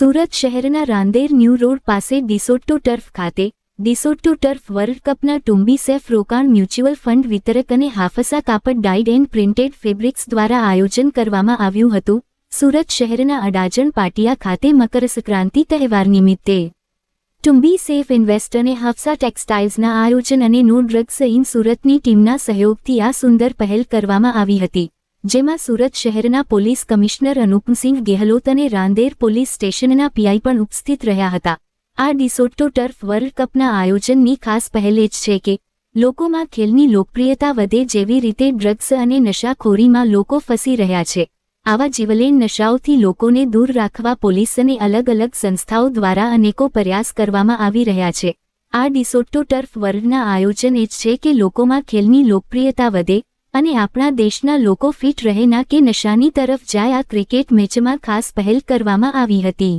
સુરત શહેરના Rander new road પાસે ડિસોટ્ટો turf ખાતે ડિસોટ્ટો ટર્ફ વર્લ્ડ કપના ટુંબી સેફ રોકાણ મ્યુચ્યુઅલ ફંડ વિતરક અને હાફસા કાપડ ડાઇડ એન્ડ પ્રિન્ટેડ ફેબ્રિક્સ દ્વારા આયોજન કરવામાં આવ્યું હતું. સુરત શહેરના અડાજણ પાટિયા ખાતે મકરસંક્રાંતિ તહેવાર નિમિત્તે ટુંબી સેફ ઇન્વેસ્ટ અને હાફસા ટેક્સટાઇલ્સના આયોજન અને નો ડ્રગ્સ ઇન સુરતની ટીમના સહયોગથી આ સુંદર પહેલ કરવામાં આવી હતી, જેમાં સુરત શહેરના પોલીસ કમિશનર અનુપસિંહ ગેહલોત અને રાંદેર પોલીસ સ્ટેશનના પીઆઈ પણ ઉપસ્થિત રહ્યા હતા. આ ડિસોટ્ટો ટર્ફ વર્લ્ડ કપના આયોજનની ખાસ પહેલ એ જ છે કે લોકોમાં ખેલની લોકપ્રિયતા વધે, જેવી રીતે ડ્રગ્સ અને નશાખોરીમાં લોકો ફસી રહ્યા છે. આવા જીવલેણ નશાઓથી લોકોને દૂર રાખવા પોલીસ અને અલગ અલગ સંસ્થાઓ દ્વારા અનેકો પ્રયાસ કરવામાં આવી રહ્યા છે. આ ડિસોટ્ટો ટર્ફ વર્લ્ડના આયોજન એ જ છે કે લોકોમાં ખેલની લોકપ્રિયતા વધે અને આપણા દેશના લોકો ફિટ રહે, ના કે નશાની તરફ જાય. આ ક્રિકેટ મેચમાં ખાસ પહેલ કરવામાં આવી હતી.